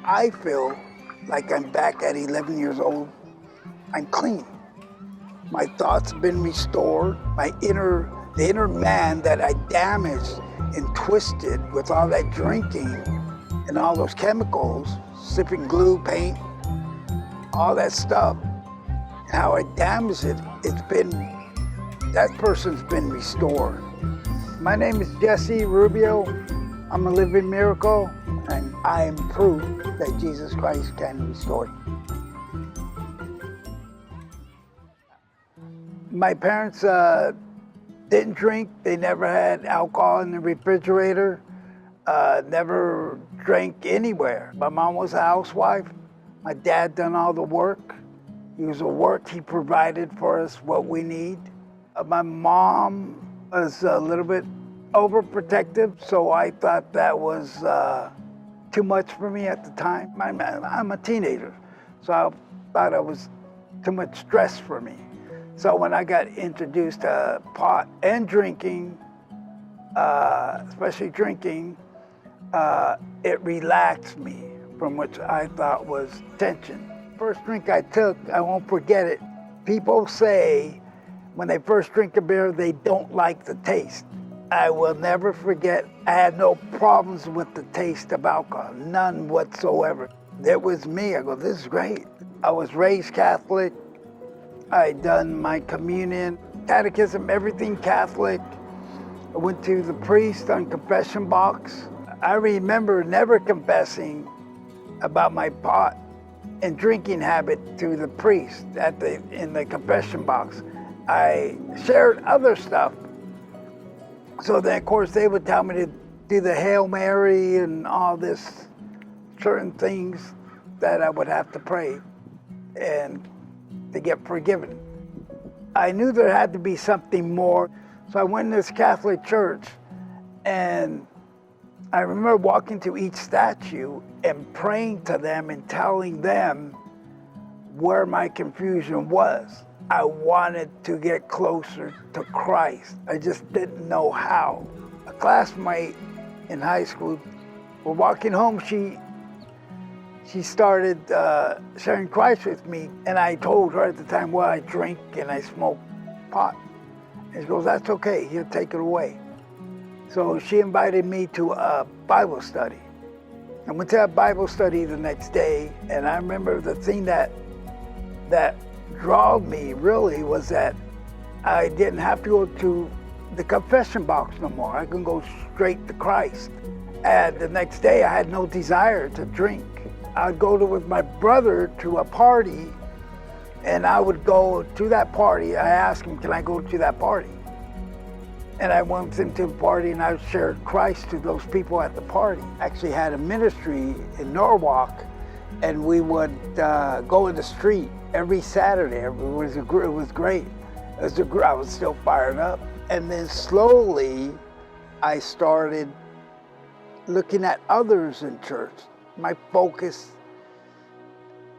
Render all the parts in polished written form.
I feel like I'm back at 11 years old. I'm clean. My thoughts have been restored. The inner man that I damaged and twisted with all that drinking and all those chemicals, sipping glue, paint, all that stuff, how I damaged it, that person's been restored. My name is Jesse Rubio. I'm a living miracle, and I am proof that Jesus Christ can restore you. My parents didn't drink. They never had alcohol in the refrigerator, never drank anywhere. My mom was a housewife. My dad done all the work. He was a work. He provided for us what we need. My mom was a little bit overprotective, so I thought that was too much for me at the time. I'm a teenager, so I thought it was too much stress for me. So when I got introduced to pot and drinking, especially drinking, it relaxed me from which I thought was tension. First drink I took, I won't forget it. People say when they first drink a beer, they don't like the taste. I will never forget, I had no problems with the taste of alcohol, none whatsoever. It was me. I go, this is great. I was raised Catholic. I done my communion, catechism, everything Catholic. I went to the priest on confession box. I remember never confessing about my pot and drinking habit to the priest in the confession box. I shared other stuff. So then, of course, they would tell me to do the Hail Mary and all this certain things that I would have to pray and to get forgiven. I knew there had to be something more. So I went to this Catholic church, and I remember walking to each statue and praying to them and telling them where my confusion was. I wanted to get closer to Christ. I just didn't know how. A classmate in high school, we're walking home, she started sharing Christ with me, and I told her at the time, well, I drink and I smoke pot. And she goes, that's okay, he'll take it away. So she invited me to a Bible study. I went to that Bible study the next day, and I remember the thing that drawed me really was that I didn't have to go to the confession box no more. I can go straight to Christ. And the next day I had no desire to drink. I'd go with my brother to a party, and I would go to that party. I asked him, can I go to that party? And I went with him to the party, and I shared Christ to those people at the party. Actually had a ministry in Norwalk, and we would go in the street every Saturday. It was great. I was still fired up. And then slowly, I started looking at others in church. My focus,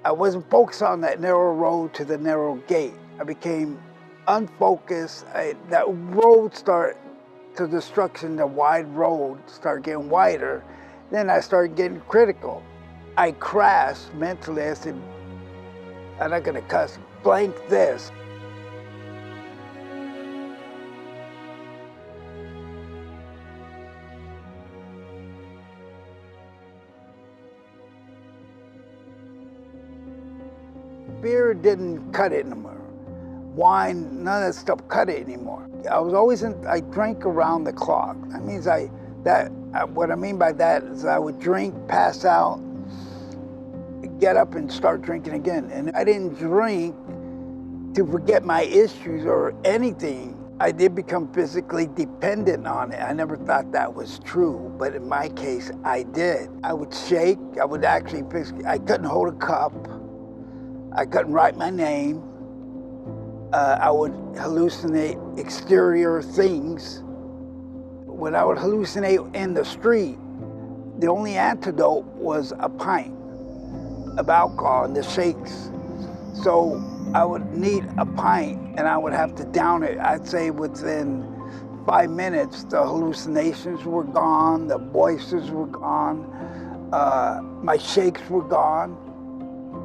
I wasn't focused on that narrow road to the narrow gate. I became unfocused. That road started to destruction, the wide road started getting wider. Then I started getting critical. I crashed mentally. I said, I'm not gonna cuss, blank this. Beer didn't cut it anymore. Wine, none of that stuff cut it anymore. I drank around the clock. That means what I mean by that is I would drink, pass out, get up and start drinking again. And I didn't drink to forget my issues or anything. I did become physically dependent on it. I never thought that was true, but in my case, I did. I would shake, I couldn't hold a cup. I couldn't write my name. I would hallucinate exterior things. When I would hallucinate in the street, the only antidote was a pint of alcohol and the shakes. So I would need a pint, and I would have to down it. I'd say within 5 minutes, the hallucinations were gone, the voices were gone, My shakes were gone.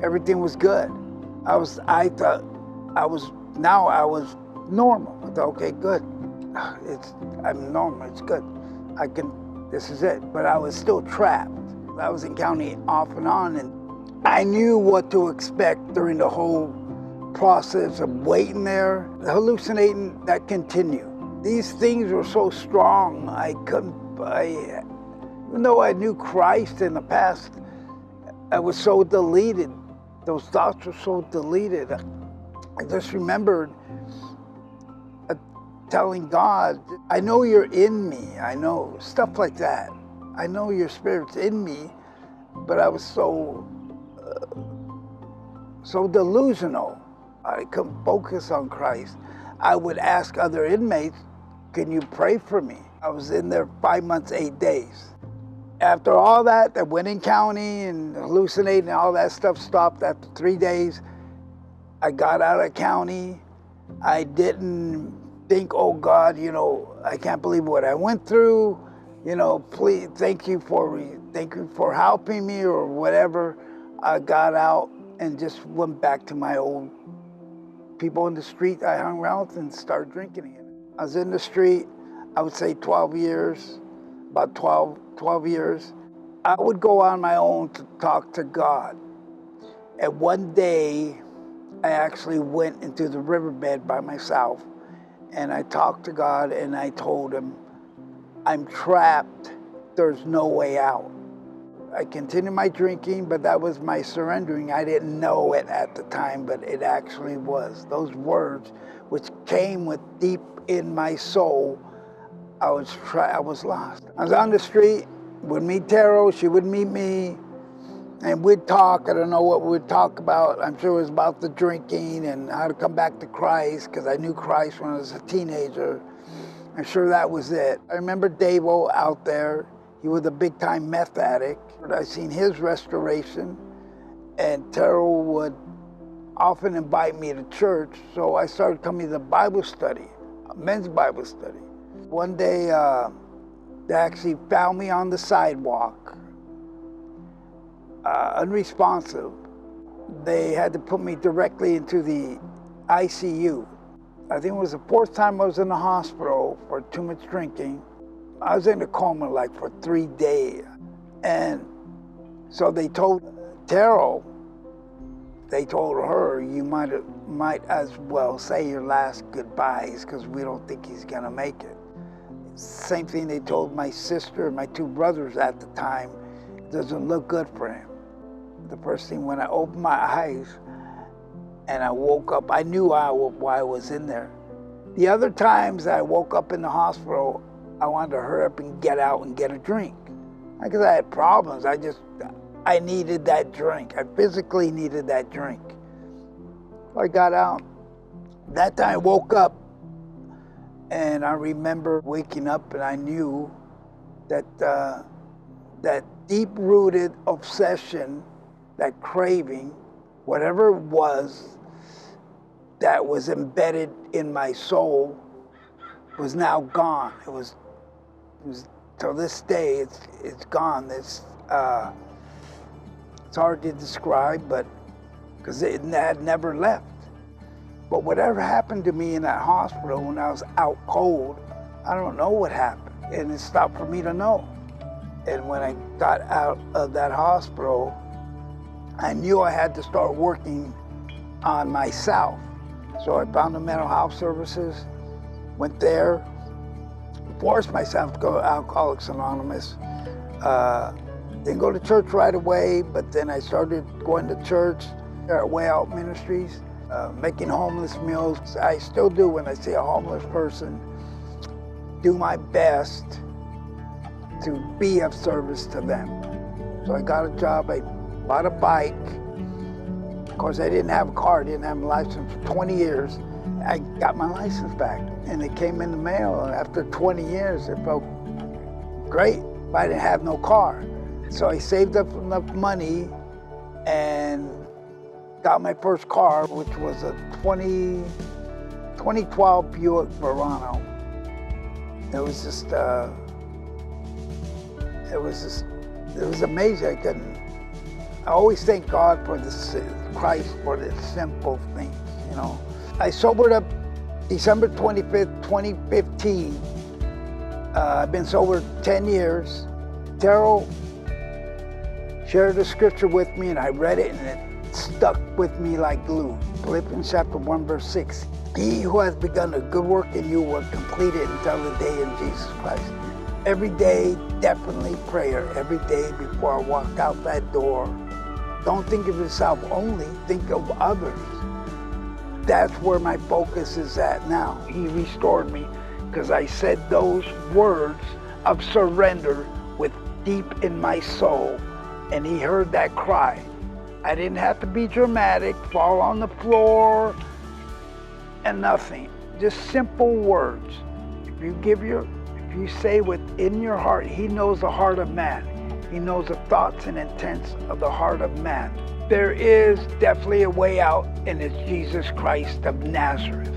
Everything was good. I thought I was normal. I thought, okay, good. I'm normal, it's good. This is it. But I was still trapped. I was in county off and on, and I knew what to expect during the whole process of waiting there. The hallucinating, that continued. These things were so strong, even though I knew Christ in the past, I was so deleted. Those thoughts were so deleted. I just remembered telling God, I know you're in me. I know, stuff like that. I know your spirit's in me, but I was so delusional. I couldn't focus on Christ. I would ask other inmates, can you pray for me? I was in there 5 months, 8 days. After all that, I went in county and hallucinating, all that stuff stopped after 3 days. I got out of county. I didn't think, oh God, I can't believe what I went through. Please, thank you for helping me or whatever. I got out and just went back to my old people in the street I hung around with and started drinking again. I was in the street, I would say 12 years, about 12 years. I would go on my own to talk to God. And one day, I actually went into the riverbed by myself and I talked to God and I told him, I'm trapped, there's no way out. I continued my drinking, but that was my surrendering. I didn't know it at the time, but it actually was. Those words, which came with deep in my soul, I was lost. I was on the street, would meet Taro, she would meet me, and we'd talk. I don't know what we'd talk about. I'm sure it was about the drinking and how to come back to Christ, because I knew Christ when I was a teenager. I'm sure that was it. I remember Davo out there. He was a big-time meth addict. I seen his restoration, and Taro would often invite me to church, so I started coming to the Bible study, a men's Bible study. One day, they actually found me on the sidewalk, unresponsive. They had to put me directly into the ICU. I think it was the fourth time I was in the hospital for too much drinking. I was in a coma like for 3 days. And so they told Taro, they told her, you might as well say your last goodbyes because we don't think he's gonna make it. Same thing they told my sister and my 2 brothers at the time. It doesn't look good for him. The first thing, when I opened my eyes and I woke up, I knew why I was in there. The other times I woke up in the hospital, I wanted to hurry up and get out and get a drink. Not because I had problems, I needed that drink. I physically needed that drink. So I got out. That time I woke up and I remember waking up and I knew that that deep-rooted obsession, that craving, whatever it was that was embedded in my soul was now gone. It was till this day, it's gone. It's hard to describe, but because it had never left. But whatever happened to me in that hospital when I was out cold, I don't know what happened, and it's not for me to know. And when I got out of that hospital, I knew I had to start working on myself. So I found the mental health services, went there, forced myself to go to Alcoholics Anonymous. Didn't go to church right away, but then I started going to church at Way Out Ministries, making homeless meals. I still do when I see a homeless person, do my best to be of service to them. So I got a job, I bought a bike. Of course, I didn't have a car, I didn't have a license for 20 years. I got my license back, and it came in the mail. And after 20 years, it felt great, but I didn't have no car. So I saved up enough money and got my first car, which was a 2012 Buick Verano. It was just It was amazing. I always thank God for Christ for the simple things, you know. I sobered up December 25th, 2015. I've been sober 10 years. Terrell shared the scripture with me, and I read it, and it stuck with me like glue. Philippians chapter 1, verse 6. He who has begun a good work in you will complete it until the day in Jesus Christ. Every day, definitely prayer. Every day before I walk out that door. Don't think of yourself only, think of others. That's where my focus is at now. He restored me because I said those words of surrender with deep in my soul, and he heard that cry. I didn't have to be dramatic, fall on the floor, and nothing. Just simple words. If you say within your heart, he knows the heart of man. He knows the thoughts and intents of the heart of man. There is definitely a way out, and it's Jesus Christ of Nazareth.